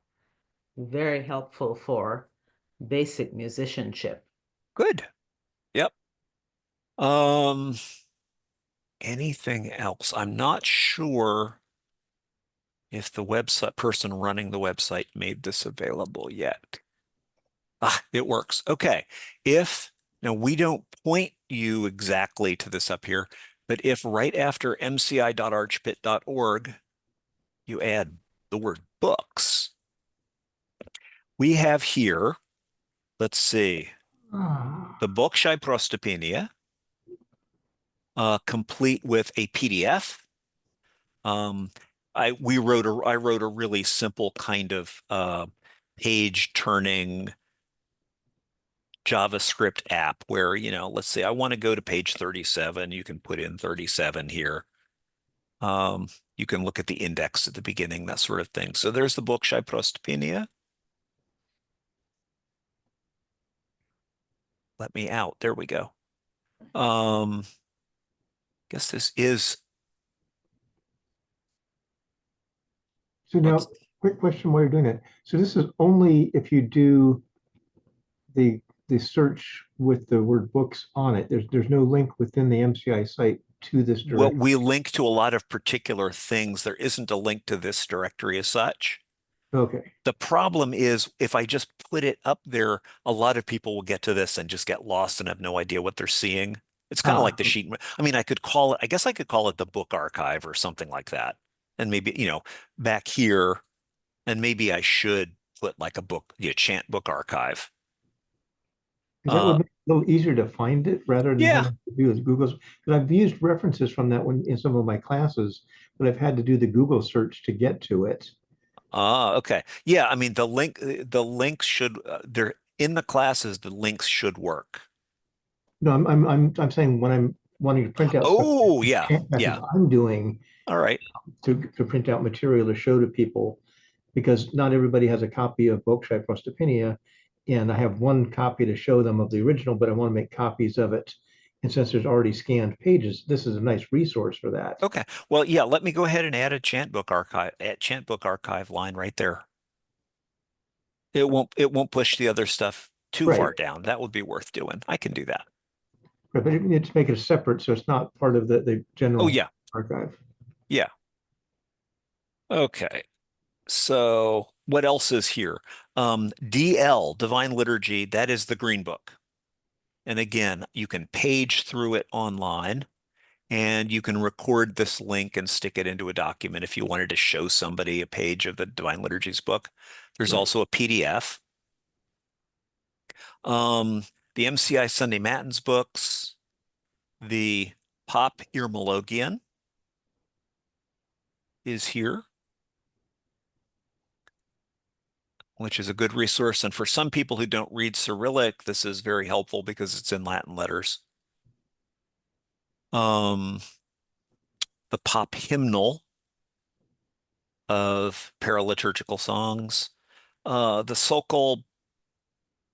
very helpful for basic musicianship. Good. Yep. Um, anything else? I'm not sure if the website person running the website made this available yet. It works. Okay. Now we don't point you exactly to this up here, but if right after mci.archpit.org, you add the word books, we have here, let's see, the book Shai Prostopenia, complete with a PDF. I wrote a really simple kind of page turning JavaScript app where, let's say I want to go to page 37. You can put in 37 here. You can look at the index at the beginning, that sort of thing. So there's the book Shai Prostopenia. Let me out. There we go. Guess this is. So now, quick question while you're doing that. So this is only if you do the search with the word books on it. There's no link within the MCI site to this Well, directory. we link to a lot of particular things. There isn't a link to this directory as such. Okay. The problem is if I just put it up there, a lot of people will get to this and just get lost and have no idea what they're seeing. It's kind of like the sheet. I mean, I guess I could call it the book archive or something like that. And maybe, back here, and maybe I should put like a book, chant book archive. Because that would make it a little easier to find it rather than Yeah. having to do with Google's. Because I've used references from that one in some of my classes, but I've had to do the Google search to get to it. Okay. Yeah, I mean the links should they're in the classes, the links should work. No, I'm saying when I'm wanting to print out stuff, Oh, yeah. chant Yeah. passages I'm doing All right. to print out material to show to people, because not everybody has a copy of Bookshire Prostopenia, and I have one copy to show them of the original, but I want to make copies of it. And since there's already scanned pages, this is a nice resource for that. Okay. Well, yeah, let me go ahead and add a chant book archive line right there. It won't push the other stuff too Right. far down. That would be worth doing. I can do that. Right, but it needs to make it separate, so it's not part of the general Oh, yeah. archive. Yeah. Okay. So what else is here? DL, Divine Liturgy, that is the green book. And again, you can page through it online and you can record this link and stick it into a document if you wanted to show somebody a page of the Divine Liturgies book. There's Right. also a PDF. The MCI Sunday Matins books, the Pop Earmologian is here, which is a good resource. And for some people who don't read Cyrillic, this is very helpful because it's in Latin letters. The Pop Hymnal of paraliturgical songs, the Sokol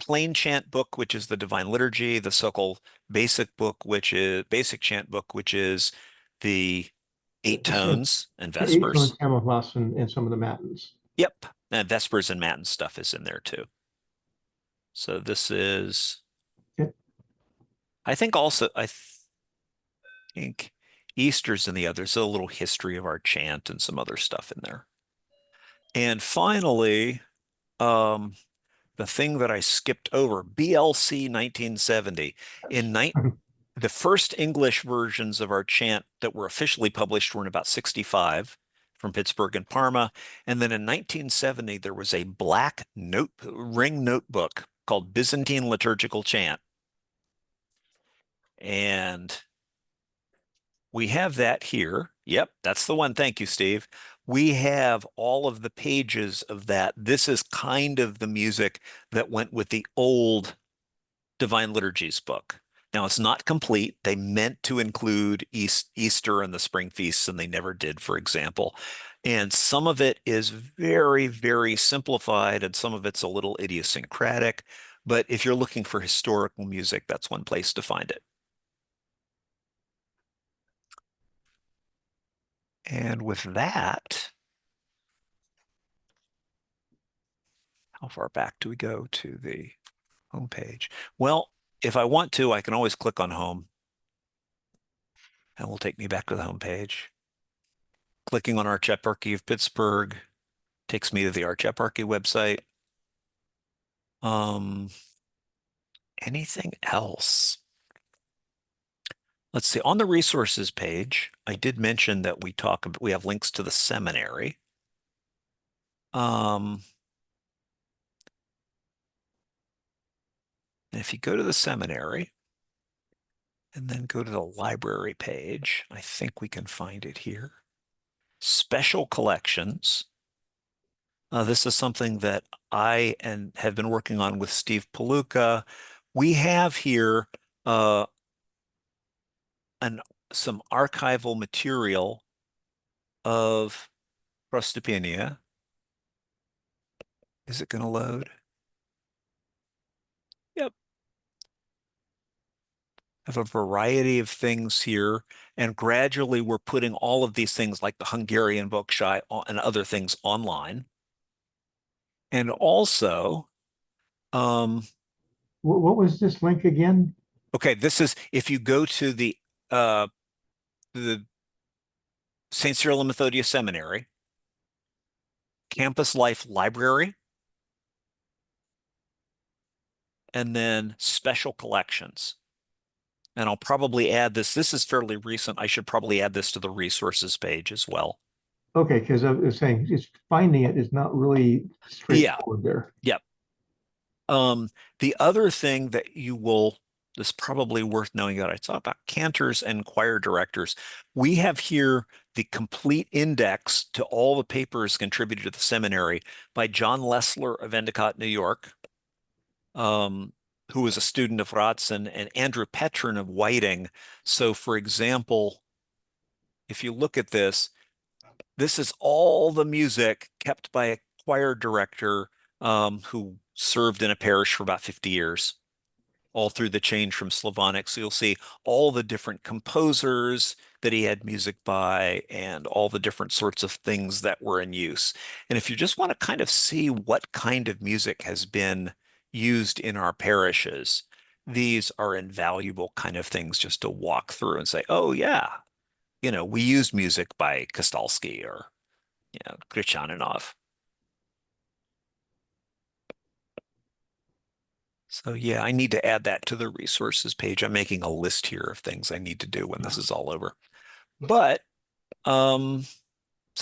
Plain Chant book, which is the Divine Liturgy, the Sokol Basic book, which is Basic Chant book, which is the eight tones and The eight tones, Vespers. Camouflage, and some of the matins. Yep, and Vespers and Matin stuff is in there too. So this is, Okay. I think also, think Easter's in the other. So a little history of our chant and some other stuff in there. And finally, the thing that I skipped over, BLC 1970. The first English versions of our chant that were officially published were in about 65 from Pittsburgh and Parma. And then in 1970, there was a black ring notebook called Byzantine Liturgical Chant. And we have that here. Yep, that's the one. Thank you, Steve. We have all of the pages of that. This is kind of the music that went with the old Divine Liturgies book. Now, it's not complete. They meant to include Easter and the spring feasts, and they never did, for example. And some of it is very, very simplified, and some of it's a little idiosyncratic. But if you're looking for historical music, that's one place to find it. And with that, how far back do we go to the home page? Well, if I want to, I can always click on home and will take me back to the home page. Clicking on Archeparchy of Pittsburgh takes me to the Archeparchy website. Anything else? Let's see. On the resources page, I did mention that we have links to the seminary. If you go to the seminary and then go to the library page, I think we can find it here. Special collections. This is something that I have been working on with Steve Paluca. We have here some archival material of Prostopinea. Is it going to load? Yep. Have a variety of things here, and gradually we're putting all of these things like the Hungarian bookshai and other things online. And also, What was this link again? okay, this is if you go to the St. Cyril and Methodius Seminary Campus Life Library, and then special collections. And I'll probably add this. This is fairly recent. I should probably add this to the resources page as well. Okay, because I was saying just finding it is not really straightforward there. Yep. The other thing that is probably worth knowing that I talked about cantors and choir directors. We have here the complete index to all the papers contributed to the seminary by John Lessler of Endicott, New York, who was a student of Ratzin, and Andrew Petrin of Whiting. So, for example, if you look at this is all the music kept by a choir director who served in a parish for about 50 years, all through the change from Slavonic. So you'll see all the different composers that he had music by and all the different sorts of things that were in use. And if you just want to kind of see what kind of music has been used in our parishes, these are invaluable kind of things just to walk through and say, oh yeah, we used music by Kostalski or, Krichaninoff. So yeah, I need to add that to the resources page. I'm making a list here of things I need to do when this is all over. But so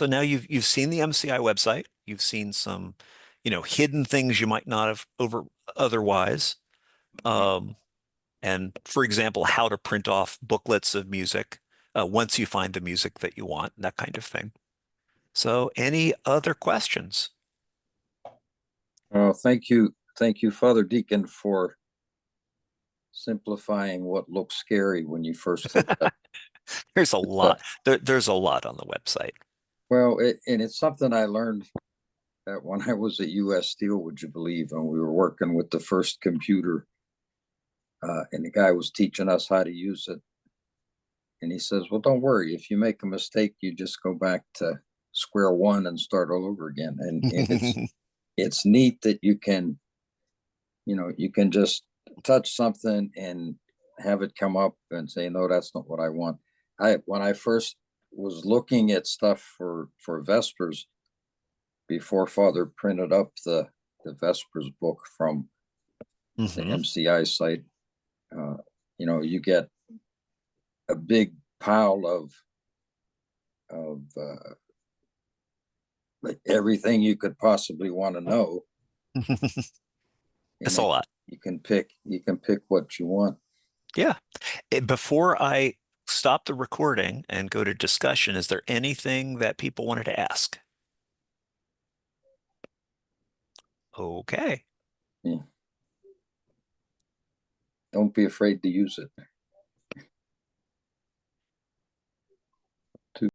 now you've seen the MCI website. You've seen some, hidden things you might not have otherwise. And for example, how to print off booklets of music once you find the music that you want, that kind of thing. So any other questions? Well, thank you, Father Deacon, for simplifying what looks scary when you first look at There's a the stuff. lot. There's a lot on the website. Well, and it's something I learned that when I was at US Steel, would you believe, and we were working with the first computer, and the guy was teaching us how to use it. And he says, well, don't worry. If you make a mistake, you just go back to square one and start all over again. And it's neat that you can, you can just touch something and have it come up and say, no, that's not what I want. When I first was looking at stuff for Vespers, before Father printed up the Vespers book from the MCI site, you get a big pile of like everything you could possibly want to know. It's a lot. You can pick what you want. Yeah. Before I stop the recording and go to discussion, is there anything that people wanted to ask? Okay. Yeah. Don't be afraid to use it.